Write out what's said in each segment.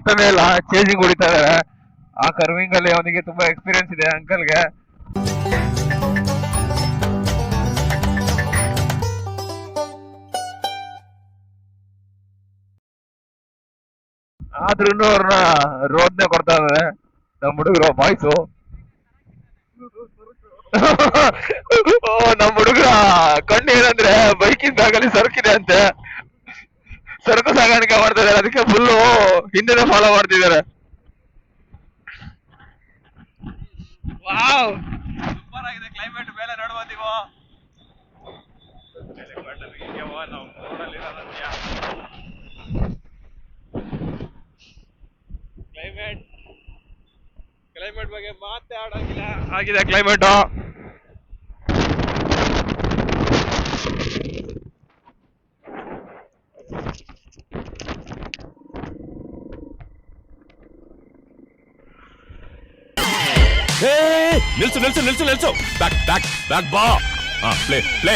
ಬರ್ತಾನೆ ಇಲ್ಲ, ಚೇಜಿಂಗ್ ಹೊಡಿತಾ ಇದಾರೆ. ಆ ಕರ್ವಿಂಗ್ ಅಲ್ಲಿ ಅವನಿಗೆ ತುಂಬಾ ಎಕ್ಸ್ಪೀರಿಯನ್ಸ್ ಇದೆ ಅಂಕಲ್ಗೆ. ಆದ್ರೂ ಅವ್ರನ್ನ ರೋದ್ನೆ ಕೊಡ್ತಾ ಇದಾರೆ ನಮ್ ಹುಡುಗರು ಬಾಯ್ಸು. ನಮ್ ಹುಡುಗರ ಕಣ್ಣು ಏನಂದ್ರೆ ಬೈಕಿನ ಬ್ಯಾಗಲ್ಲಿ ಸರಕಿದೆ ಅಂತೆ, ಸರಕು ಸಾಗಾಣಿಕೆ ಮಾಡ್ತಾ ಇದಾರೆ. ಅದಕ್ಕೆ ಫುಲ್ಲು ಹಿಂದೆನೆ ಫಾಲೋ ಮಾಡ್ತಿದ್ದಾರೆ. ವಾವ್, ಸೂಪರ್ ಆಗಿದೆ ಕ್ಲೈಮೇಟ್. ಮೇಲೆ ನೋಡ್ಬೋದು ನೀವು. ಕ್ಲೈಮೇಟ್ ಬಗ್ಗೆ ಮಾತೇ ಆಡೋಂಗಿಲ್ಲ ಆಗಿದೆ ಕ್ಲೈಮೇಟ್. ನಿಲ್ಸು ನಿಲ್ಸು ನಿಲ್ಸು ನಿಲ್ಸು. ಬ್ಯಾಕ್ ಬ್ಯಾಕ್ ಬ್ಯಾಕ್ ಬಾ. Play play.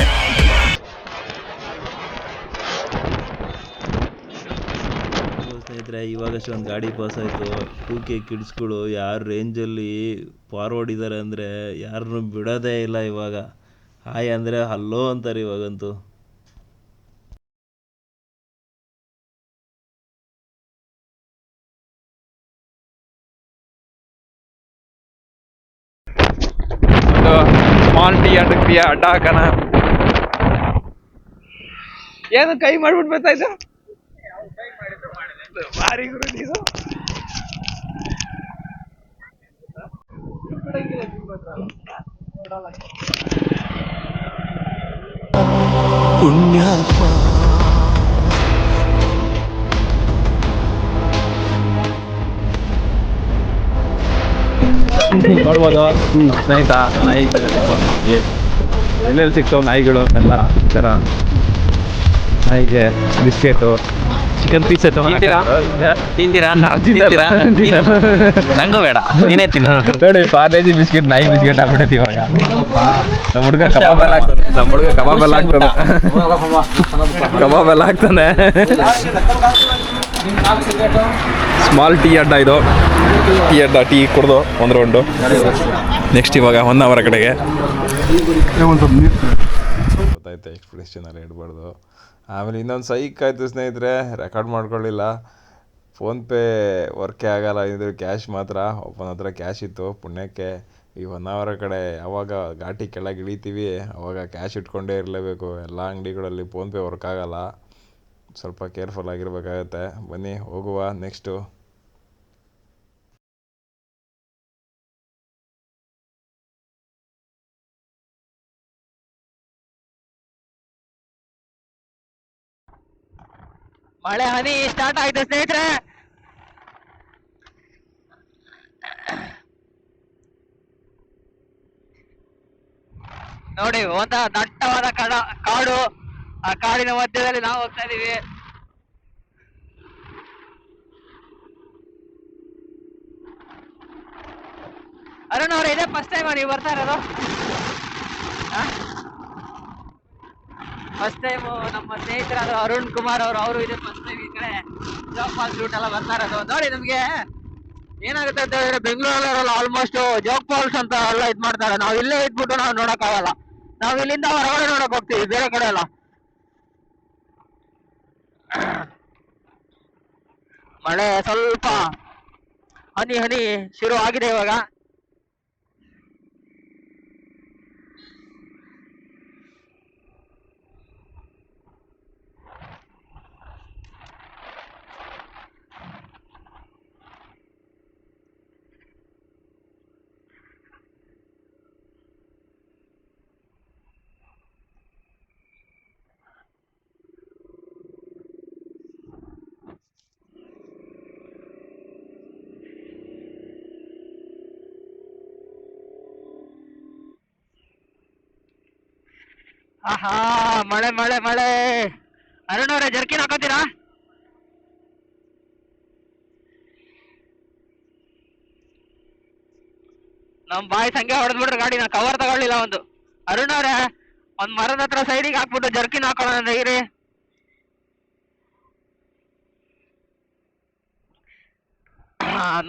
ಸ್ನೇಹಿತರೆ, ಇವಾಗಷ್ಟೇ ಒಂದು ಗಾಡಿ ಪಾಸ್ ಆಯಿತು. 2K ಕಿಡ್ಸ್ಗಳು ಯಾರು ರೇಂಜಲ್ಲಿ ಫಾರ್ವರ್ಡ್ ಇದ್ದಾರೆ ಅಂದರೆ ಯಾರನ್ನೂ ಬಿಡೋದೇ ಇಲ್ಲ. ಇವಾಗ ಹಾಯ್ ಅಂದರೆ ಹಲ್ಲೋ ಅಂತಾರೆ ಇವಾಗಂತೂ. ಸ್ಮಾಲ್ ಟೀ ಅಂಡ್ ಕ್ರಿಯಾ ಅಡ್ಡ ಹಾಕನ. ಏನು ಕೈ ಮಾಡ್ಬಿಟ್ಟು ಬರ್ತಾ ಇದ್ದ ಭಾರಿ ಗುರು ನೀನು. ಪುಣ್ಯಾತ್ಮ ನೋಡ್ಬೋದು ಸ್ನೇಹಿತ, ನಾಯಿ ಎಲ್ಲೆಲ್ಲಿ ಸಿಗ್ತಾವೆ ನಾಯಿಗಳು ಎಲ್ಲ ಥರ. ನಾಯಿಗೆ ಬಿಸ್ಕೆಟು, ಚಿಕನ್ ಪೀಸ್ ತಿಂತೀರಾ? ನಂಗೂ ಬೇಡ, ನೀನೇ ತಿನ್ನ. ನೋಡಿ, ಪಾರ್ಲೇಜಿ ಬಿಸ್ಕೆಟ್ ನಾಯಿ ಬಿಸ್ಕೆಟ್ ಹಾಕ್ಬಿಟ್ಟೈತಿ ಇವಾಗ. ನಮ್ಮ ಹುಡುಗ ಕಬಾಬ್ ಎಲ್ಲ ಆಗ್ತಾನೆ. ಸ್ಮಾಲ್ ಟೀ ಅಡ್ಡ ಇದು. ಟೀ ಕುಡ್ದು ಒಂದು ರೌಂಡು. ನೆಕ್ಸ್ಟ್ ಇವಾಗ 1 ಅವರ್ ಕಡೆಗೆ ಗೊತ್ತಾಯ್ತು, ಎಕ್ಸ್ಪ್ರೆಷನ್ ಎಲ್ಲ ಇಡಬಾರ್ದು. ಆಮೇಲೆ ಇನ್ನೊಂದು ಸೈಕ್ ಆಯಿತು ಸ್ನೇಹಿತರೆ, ರೆಕಾರ್ಡ್ ಮಾಡ್ಕೊಳ್ಳಿಲ್ಲ. ಫೋನ್ಪೇ ವರ್ಕೇ ಆಗಲ್ಲ. ಇದು ಕ್ಯಾಶ್ ಮಾತ್ರ. ಒಬ್ಬನ ಹತ್ರ ಕ್ಯಾಶ್ ಇತ್ತು ಪುಣ್ಯಕ್ಕೆ. ಈ 1 ಅವರ್ ಕಡೆ ಯಾವಾಗ ಘಾಟಿ ಕೆಳಗೆ ಇಳಿತೀವಿ ಅವಾಗ ಕ್ಯಾಶ್ ಇಟ್ಕೊಂಡೇ ಇರಲೇಬೇಕು. ಎಲ್ಲ ಅಂಗಡಿಗಳಲ್ಲಿ ಫೋನ್ಪೇ ವರ್ಕ್ ಆಗಲ್ಲ. ಸ್ವಲ್ಪ ಕೇರ್ಫುಲ್ ಆಗಿರ್ಬೇಕಾಗತ್ತೆ. ಬನ್ನಿ ಹೋಗುವ ನೆಕ್ಸ್ಟು. ಮಳೆ ಹನಿ ಸ್ಟಾರ್ಟ್ ಆಯ್ತು ಸ್ನೇಹಿತರೆ. ನೋಡಿ, ಒಂದು ದಟ್ಟವಾದ ಕಾಡು. ಆ ಕಾಡಿನ ಮಧ್ಯದಲ್ಲಿ ನಾವು ಹೋಗ್ತಾ ಇದೀವಿ. ಅರುಣ್ ಅವ್ರೆ, ಇದೇ ಫಸ್ಟ್ ಟೈಮ್ ನೀವು ಬರ್ತಾ ಇರೋದು? ಫಸ್ಟ್ ಟೈಮ್ ನಮ್ಮ ಸ್ನೇಹಿತರಾದ ಅರುಣ್ ಕುಮಾರ್ ಅವರು ಇದೇ ಫಸ್ಟ್ ಟೈಮ್ ಈ ಕಡೆ ಜೋಗ್ ಫಾಲ್ಸ್ ರೂಟ್ ಎಲ್ಲ ಬರ್ತಾ ಇರೋದು. ನೋಡಿ, ನಮ್ಗೆ ಏನಾಗುತ್ತೆ ಅಂತ ಹೇಳಿದ್ರೆ, ಬೆಂಗಳೂರಲ್ಲ ಆಲ್ಮೋಸ್ಟ್ ಜೋಗ್ ಫಾಲ್ಸ್ ಅಂತ ಎಲ್ಲ ಇದ್ ಮಾಡ್ತಾರೆ. ನಾವು ಇಲ್ಲೇ ಇದ್ಬಿಟ್ಟು ನಾವು ನೋಡಕ್ ಆಗಲ್ಲ. ನಾವು ಇಲ್ಲಿಂದ ಹೊರಗಡೆ ನೋಡಕ್ ಹೋಗ್ತೀವಿ, ಬೇರೆ ಕಡೆ ಎಲ್ಲ. ಮಳೆ ಸ್ವಲ್ಪ ಹನಿ ಹನಿ ಶುರು ಆಗಿದೆ ಇವಾಗ. ಆಹಾ, ಮಳೆ ಮಳೆ ಮಳೆ. ಅರುಣ್ ಅವರೇ, ಜರ್ಕಿನ್ ಹಾಕೋತೀರಾ? ನಮ್ ಬಾಯ್ಸ್ ಹಂಗೆ ಹೊಡೆದ್ಬಿಟ್ರೆ ಗಾಡಿನ ಕವರ್ ತಗೊಳ್ಳಿಲ್ಲ ಒಂದು. ಅರುಣ್ ಅವ್ರೆ, ಒಂದ್ ಮರದ ಹತ್ರ ಸೈಡಿಗೆ ಹಾಕ್ಬಿಟ್ಟು ಜರ್ಕಿನ್ ಹಾಕೊಳ್ಳೋಣ ಇರಿ.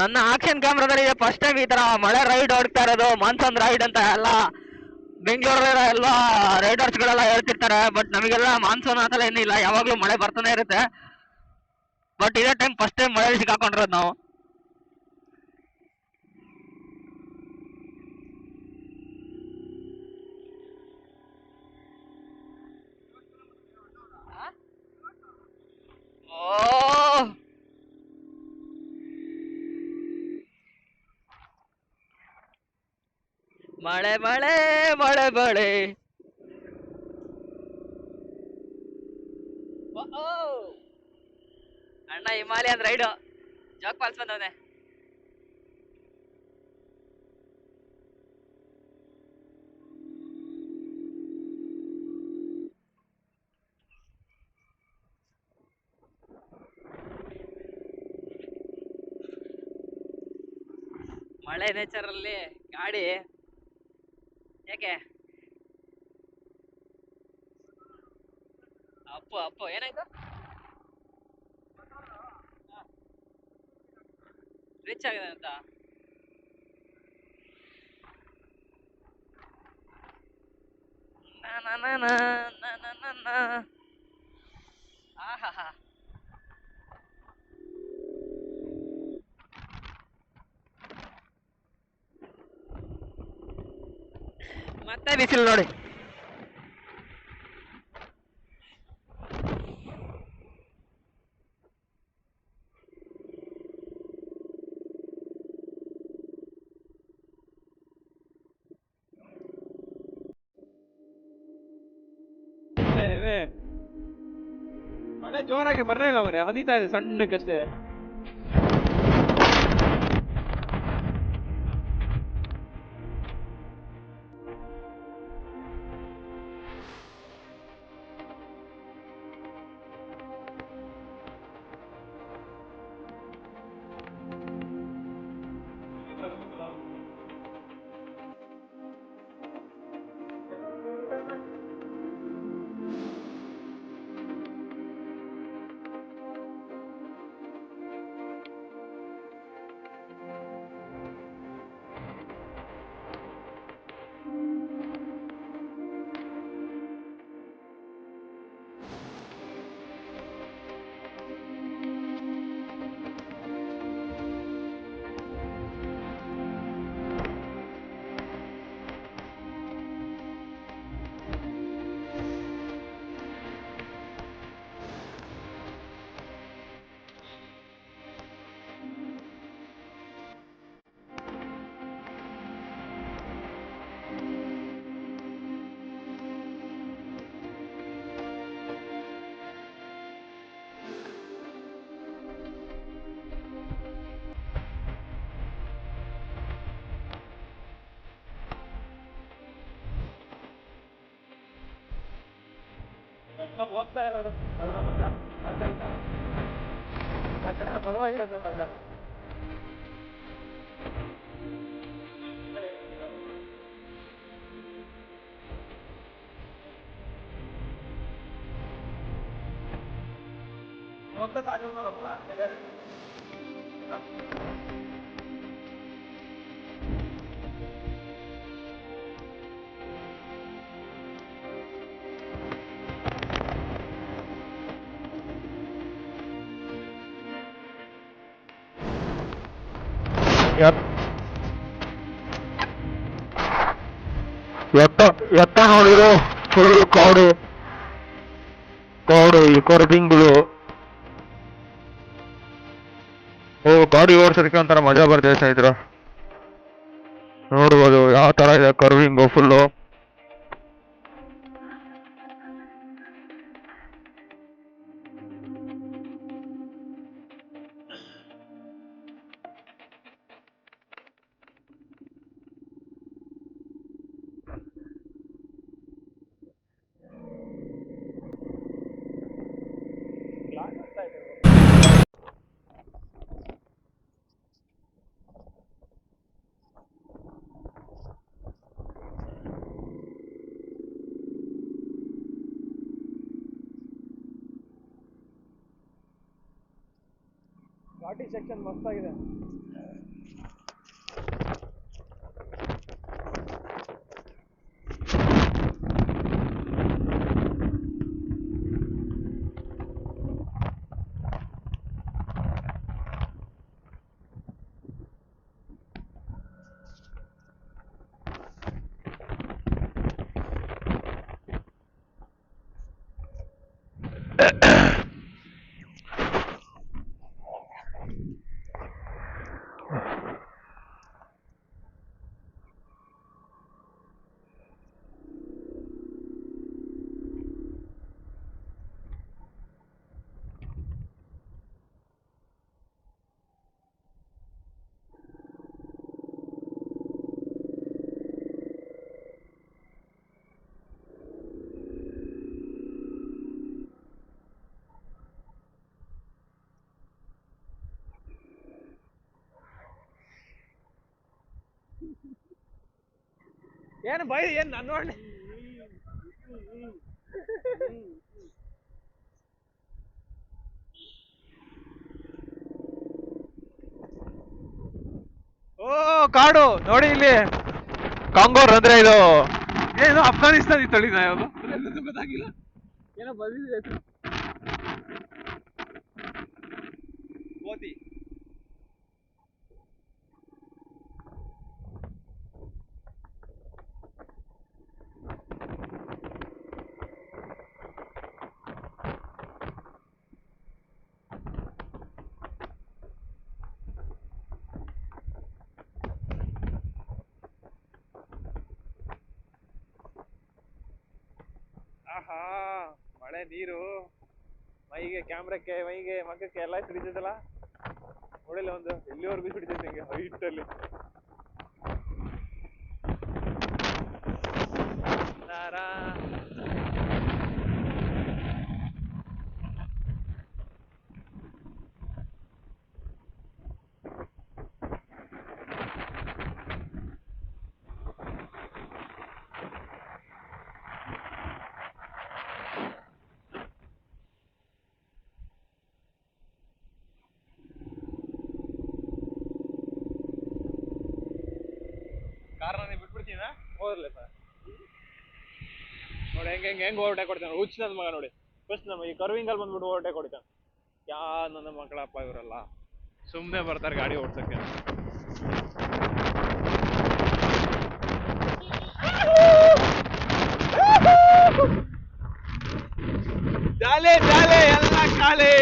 ನನ್ನ ಆಕ್ಷನ್ ಕ್ಯಾಮ್ರಾದಲ್ಲಿ ಫಸ್ಟ್ ಟೈಮ್ ಈ ತರ ಮಳೆ ರೈಡ್ ಹೊಡ್ತಾ ಇರೋದು, ಮಾನ್ಸೂನ್ ರೈಡ್ ಅಂತ ಎಲ್ಲ ಬೆಂಗಳೂರಿನ ಎಲ್ಲ ರೈಡರ್ಸ್ ಗಳೆಲ್ಲ ಹೇಳ್ತಿರ್ತಾರೆ. ಬಟ್ ನಮಗೆಲ್ಲ ಮಾನ್ಸೂನ್ ಆ ಥರ ಏನಿಲ್ಲ, ಯಾವಾಗ್ಲೂ ಮಳೆ ಬರ್ತಾನೆ ಇರುತ್ತೆ. ಬಟ್ ಇದೇ ಟೈಮ್ ಫಸ್ಟ್ ಟೈಮ್ ಮಳೆ ಸಿಕ್ಕಾಕೊಂಡಿರೋದು ನಾವು. ಓ ಮಳೆ ಮಳೆ ಮಳೆ ಮಳೆ. ಅಣ್ಣ ಹಿಮಾಲಯನ್ ರೈಡು ಜಾಗ್ ಫಾಲ್ಸ್ ಬಂದವನೆ. ಮಳೆ ನೇಚರ್ ಅಲ್ಲಿ ಗಾಡಿ ಯಾಕೆ ಅಪ್ಪು ಅಪ್ಪು ಏನಾಯ್ತು? ರಿಚ್ ಆಗಿದೆ ಅಂತ ಆಹಾ. ಮತ್ತೆ ಬಿಸಿಲು ನೋಡಿ. ಮಳೆ ಜೋರಾಗಿ ಬರ್ಲಿಲ್ಲ ಅವರೇ, ಹನಿತಾ ಇದೆ ಸಣ್ಣಕ್ಕಷ್ಟೇ. ಹೋಗ್ತಾ ಇರೋದು ಪರವಾಗಿಲ್ಲ. ಹೋಗ್ತಾ ಎತ್ತ ನೋಡಿದ್ರು ಫುಲ್ ಕಾಡು ಕಾಡು, ಈ ಕೊರದಿಂಗಳು. ಗಾಡಿ ಓಡಿಸೋದಕ್ಕೆ ಒಂಥರ ಮಜಾ ಬರ್ತದೆ ಸ್ನೇಹಿತರು. ನೋಡ್ಬೋದು ಯಾವ ತರ ಇದೆ ಕರ್ವಿಂಗು ಫುಲ್ಲು. ಘಾಟಿ ಸೆಕ್ಷನ್ ಮಸ್ತಾಗಿದೆ. ಏನು ಬೈ ಏನ್ ನಾನು ನೋಡಿ ಓ ಕಾಡು ನೋಡಿ ಇಲ್ಲಿ ಕಾಂಗೋರ್ ಅಂದ್ರೆ ಇದು ಏನು ಅಫ್ಘಾನಿಸ್ತಾನ ತಳಿನ ಯಾವುದು ಗೊತ್ತಾಗಿಲ್ಲ ಏನೋ ಬಂದಿದೆ ಮೋದಿ ಆಹಾ ಮಳೆ ನೀರು ಮೈಗೆ ಕ್ಯಾಮ್ರಕ್ಕೆ ಮೈಗೆ ಮಗಕ್ಕೆ ಎಲ್ಲ ಸಿಡಿತದಲ್ಲ ನೋಡಿಲ್ಲ ಒಂದು ಎಲ್ಲಿವರೆಗೂ ಸಿಡಿತೈತೆ ನಂಗೆ ಹೈಟ್ ಅಲ್ಲಿ ತಾರಾ. ಕಾರಣ ನೀವು ಬಿಟ್ಬಿಡ್ತೀನ ಹೋಗ್ರಲ್ಲ ಸರ್ ನೋಡಿ ಹೆಂಗ್ ಓವರ್ಟೇಕ್ ಕೊಡ್ತಾನೆ ಹುಚ್ಚ ನನ್ನ ಮಗ ನೋಡಿ ಫಸ್ಟ್ ನಮ್ಮ ಈ ಕರ್ವಿಂಗಲ್ಲಿ ಬಂದ್ಬಿಟ್ಟು ಓವರ್ಟೇಕ್ ಕೊಡ್ತಾನೆ ಯಾ ನನ್ನ ಮಕ್ಕಳಪ್ಪ ಇವರಲ್ಲ ಸುಮ್ಮನೆ ಬರ್ತಾರೆ ಗಾಡಿ ಓಡ್ಸಕ್ಕೆ ಜಾಲೆ ಜಾಲೆ ಎಲ್ಲ ಖಾಲಿ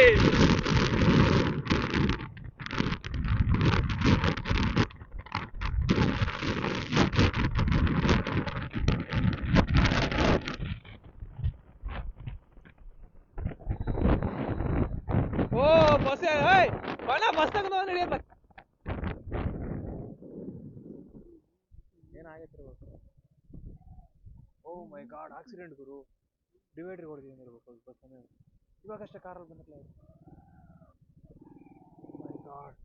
ಓ ಬಸ್ ಬಣ ಬಸ್ ತಗೊಂಡು ನಡೆಯಪ್ಪ ಏನಾಗೈತಿರ್ಬೇಕು ಓ ಮೈ ಗಾಡ್ ಆಕ್ಸಿಡೆಂಟ್ ಗುರು ಡಿವೈಡರ್ ಹೊಡೆದಿದೆ ಇರ್ಬೇಕು ಬಸ್ ಇವಾಗಷ್ಟೇ ಕಾರಲ್ಲಿ ಬಂದಿಲ್ಲ ಮೈ ಗಾಡ್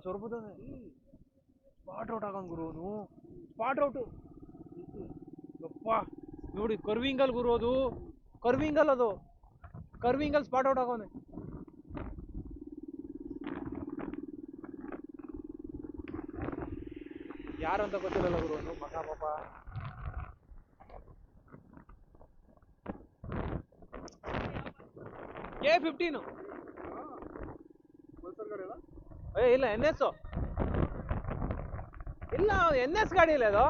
ಸ್ವರ್ಪದ ಸ್ಪಾಟ್ ಔಟ್ ಆಗೋನ್ ಗುರು ಅವನು ಸ್ಪಾಟ್ ಔಟು ಯಪ್ಪ ನೋಡಿ ಕರ್ವಿಂಗಲ್ ಗುರು ಅದು ಕರ್ವಿಂಗಲ್ ಸ್ಪಾಟ್ ಔಟ್ ಆಗೋನೆ ಯಾರು ಅಂತ ಗೊತ್ತಿರಲ್ಲ ಗುರು ಅವನು ಮಗ ಪಾಪ A15 ಇಲ್ಲ NS ಇಲ್ಲ NS ಗಾಡಿ ಇಲ್ಲ ಅದು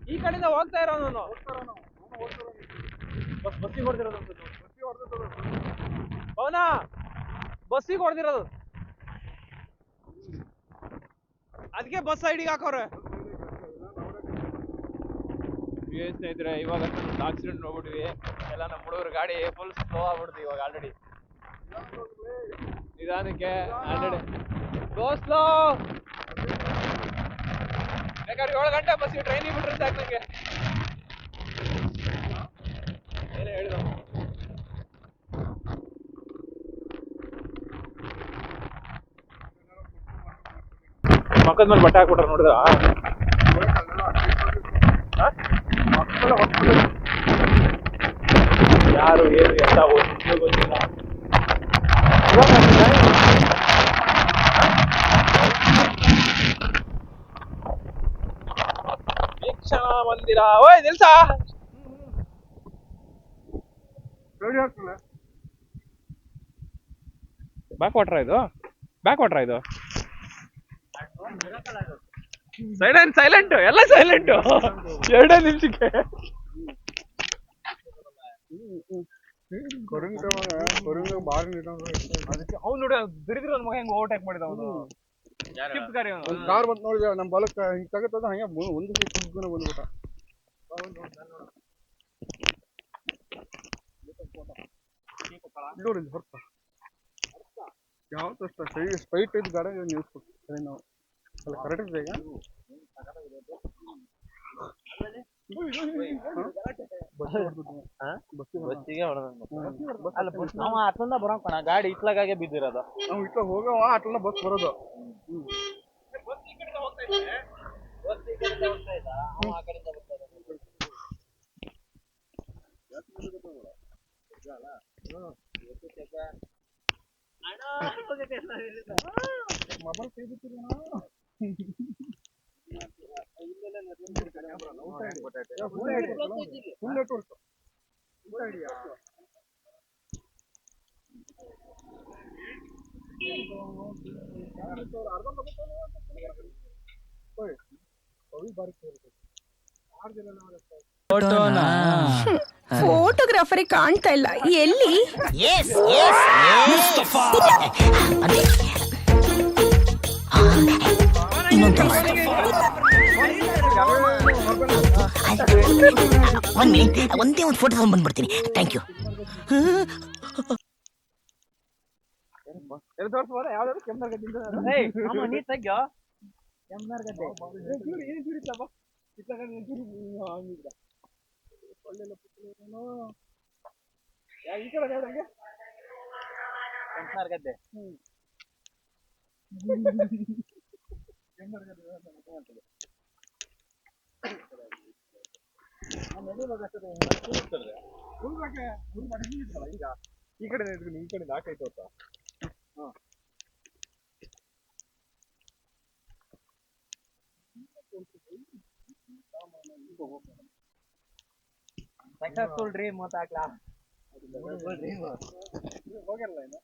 ಈ ಕಡೆಯಿಂದ ಹೋಗ್ತಾ ಇರೋನು ಬಸ್ಸಿಗೆ ಹೊಡೆದಿರೋದು ಅವನಾ ಬಸ್ಸಿಗೆ ಹೊಡೆದಿರೋದು ಅದಕ್ಕೆ ಬಸ್ ಸೈಡಿಗೆ ಹಾಕೋರೆ ಸ್ನೇಹಿತರೆ ಇವಾಗ ಆಕ್ಸಿಡೆಂಟ್ ನೋಡ್ಬಿಟ್ವಿ ಎಲ್ಲ ನಮ್ಮ ಹುಡುಗರ ಗಾಡಿ ಫುಲ್ ಸ್ಲೋ ಆಗ್ಬಿಡ್ತು ಇವಾಗ ಆಲ್ರೆಡಿ ನಿಧಾನಕ್ಕೆ ಆಲ್ರೆಡಿ ಸ್ಲೋ ಬೇಕಾದ್ರೆ 7 ಗಂಟೆ ಬಸ್ಸಿಗೆ ಟ್ರೈನಿಗೆ ಬಿಟ್ರೆ ಸಾಕು ನಂಗೆ ಏನೇ ಹೇಳಿದ ಮಕ್ಕದ ಮೇಲೆ ಬಟ್ಟೆ ಹಾಕ್ಬಿಟ್ರೆ ನೋಡಿದ್ರ ಶಿಕ್ಷಣ ಮಂದಿರ. ಓಯ್ ನಿಲ್ಸ. ಬ್ಯಾಕ್ ವಾಟರ್ ಇದು, ಬ್ಯಾಕ್ ವಾಟರ್ ಇದು. ಸೈಲೆಂಟ್ ಸೈಲೆಂಟ್ ಎಲ್ಲ ಸೈಲೆಂಟ್. 2 ನಿಮಿಷಕ್ಕೆ ಅದಕ್ಕೆ ಅವ್ನು ನೋಡಿ ದುರಿದ್ರ ಮಗ ಹೆಂಗ್ ಓವರ್ಟೇಕ್ ಮಾಡಿದ ಅವನು. ಕಾರ್ ಬಂದ್ ನೋಡಿ ನಮ್ ಬಲಕ್ ಹಿಂಗ್ ತಗತ್ತದ ಹಂಗೆ ಒಂದು ಕುಗ್ಗುನ ಬಂದ್ಬಿಟ್ಟ. ನೋಡಿ ಹೊರ್ತ ಯಾವತ್ತು ಅಷ್ಟ ಸ್ಟ್ರೈಟ್ ಇದ್ದ ಗಾಡಿ ನಿಲ್ಸ್ಬೇಕು ಸರಿ ನಾವು ಅಲ್ಲ ಕರೆಕ್ಟ್ ಇದೆ ಈಗ. ಅಟ್ಲಿಂದ ಬರೋಣ ಕಣ, ಗಾಡಿ ಇತ್ಲಾಗೆ ಬಿದ್ದಿರೋದು. ನಾವು ಇಟ್ಲ ಹೋಗವ ಅಟ್ಲ ಬಸ್ ಬರೋದು. ಮೊಬೈಲ್ ಕೈ ಬಿಟ್ಟಿರಿ ಫುಲ್ ನೆಟ್ವರ್ಕ್. ಫೋಟೋಗ್ರಾಫರೇ ಕಾಣ್ತಾ ಇಲ್ಲ, ಎಲ್ಲಿ? ಒಂದೇ ಒಂದು ಫೋಟೋ ತಗೊಂಡ್ ಬಂದ್ಬಿಡ್ತೀನಿ. Thank you. ಯಾವ್ದಾದ್ರು ಕೆಮ್ಮರ್ ಗದ್ದೆ ನೀ ತೆಗ್ಯೋ. ಕೆಮ್ಮರ್ ಗದ್ದೆ ಈ ಕಡೆ ಕೆಮ್ಮರ್ ಗದ್ದೆ. ಈಗ ಈ ಕಡೆ ಈ ಕಡೆ ಹಾಕೈತೆ ಅಂತ. ಸಕ್ಸಸ್ಫುಲ್ ಡ್ರೀಮ್ ಮಾತಾಡ್ಲಾ ಹೋಗಲ್ಲ ಇನ್ನು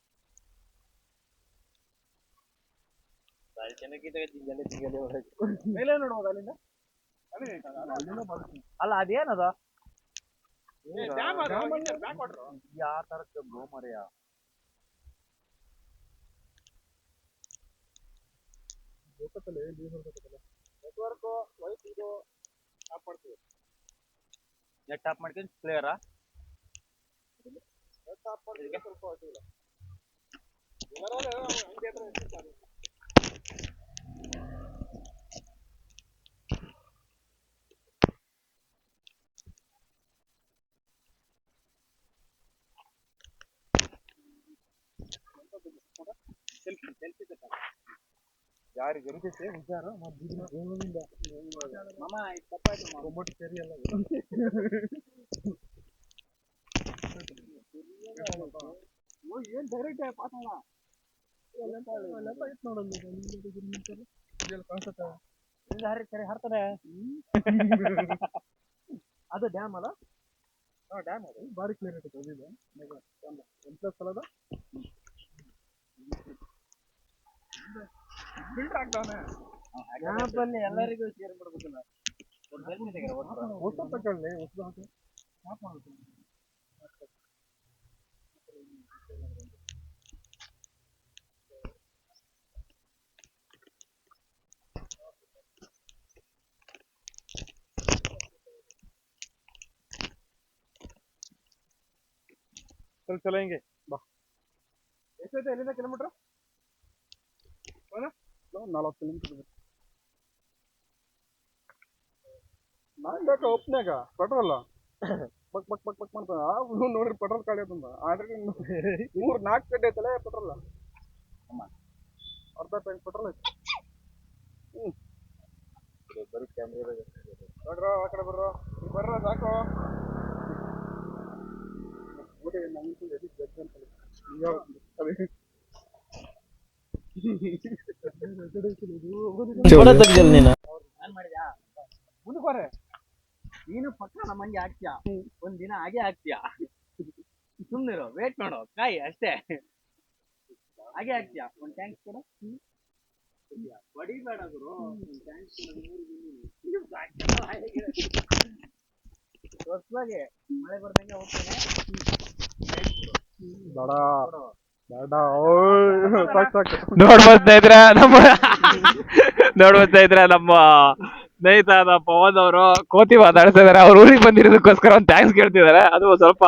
ಮೇಲೆ ನೋಡ್ಬೋದು ಅಲ್ಲಿಂದ. ಅಲ್ಲ ಅದೇನದ ಯಾವ ತರಕ್ಕೆ ಗೋಮರಿಯ ನೆಟ್ವರ್ಕ್ ವೈಫ್ ಇದು ಆಫ್ ಮಾಡ್ತೀವಿ. ನೆಟ್ ಆಫ್ ಮಾಡ್ಕೊಂಡು ಕ್ಲಿಯರಾ ನೆಟ್ ಆಫ್ ಮಾಡಿದ್ರೆ ಸ್ವಲ್ಪ ಅಡ್ಡಿಲ್ಲ. ಯಾರಿಗೆ ಎರಿತೈತೆ ಹುಷಾರು ಮಾಮ ತಪ್ಪಾಯ್ತು ಒಬ್ಬಟ್ಟು ಸರಿಯಲ್ಲ. ಏನ್ ಡೈರೆಕ್ಟ್ ಪಾಠ ಹಾರ್ತಾರೆ. ಅದು ಡ್ಯಾಮ್ ಅಲ್ಲ, ಡ್ಯಾಮ್ ಅದು ಭಾರಿ ಕ್ಲಿಯರ್ ಇರ್ತೈತೆ. ಅದಿದೆ ಎಂಪ್ಲಸ್ ಅಲ್ಲದ ಫಿಲ್ಟರ್ ಆಗ್ತಾನೆ. ಡ್ಯಾಮಲ್ಲಿ ಎಲ್ಲರಿಗೂ ಶೇರ್ ಮಾಡ್ಬೇಕಲ್ಲ. ಹೊಸ ತಗೊಳ್ಳಿ ಹೊಸದು ಹಾಕಿ ಆಫ್ ಮಾಡ್ಬೇಕು. चल चलेंगे बा ಎಷ್ಟೈತೆ ಎಲ್ಲಿಂದ ಕಿಲೋಮೀಟರ್? 4 ಕಿಲೋಮೀಟರ್. ನಾನು ಬೇಕಾ ಒಪ್ನಾಗ ಪೆಟ್ರೋಲ್ ಬಕ್ ಬಕ್ ಬಕ್ ಬಕ್ ಮಾಡ್ತಾನೆ. ನೋಡ್ರಿ ಪೆಟ್ರೋಲ್ ಖಾಲಿ ಆಯ್ತಂದ. ಆಲ್ರೆಡಿ 3-4 ಗಂಟೆ ಐತಲ್ಲ ಪೆಟ್ರೋಲ್. ಅರ್ಧ ಟ್ಯಾಂಕ್ ಪೆಟ್ರೋಲ್ ಐತಿ. ಬರೀ ಕ್ಯಾಮ್ರಾ ನೋಡ್ರ ಆ ಕಡೆ ಬರ್ರ ಬರ್ರ ಸಾಕು. ಮುಂದಕ್ಕೆ ನೀನು ಪಕ್ಕ ನಮ್ಮಂಗೆ ಆಗ್ತೀಯ, ಒಂದಿನ ಹಾಗೆ ಆಗ್ತೀಯ. ಸುಮ್ನಿರು, ವೇಟ್ ಮಾಡೋ, ಕಾಯಿ ಅಷ್ಟೇ, ಹಾಗೆ ಆಗ್ತೀಯ. ಒಂದ್ ಟ್ಯಾಂಕ್ಸ್ ಕೊಡು. ಹೊಡಿಬೇಡ ಗುರು, ಹೊಸದಾಗಿ ಮಳೆ ಬರ್ದಂಗೆ ಹೋಗ್ತಾನೆ. ಬೇಡ ಬೇಡ, ಓಯ್ ಸಾಕು ಸಾಕು. ನೋಡ್ಬೋದು ಸ್ನೇಹಿತರೆ ನಮ್ಮ ಸ್ನೇಹಿತ ಪವನ್ ಅವರು ಕೋತಿ ಮಾತಾಡ್ತಾ ಇದಾರೆ. ಅವ್ರ ಊರಿಗೆ ಬಂದಿರೋದಕ್ಕೋಸ್ಕರ ಒಂದು ಥ್ಯಾಂಕ್ಸ್ ಕೇಳ್ತಿದಾರೆ. ಅದು ಸ್ವಲ್ಪ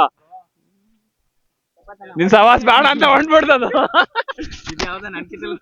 ನಿನ್ ಸವಾಸ್ ಬೇಡ ಅಂತ ಹೊಂಟ್ಬಿಡ್ತದ. ಇದು ಯಾವ್ದೋ ನನ್ಕಿಂತಲೂ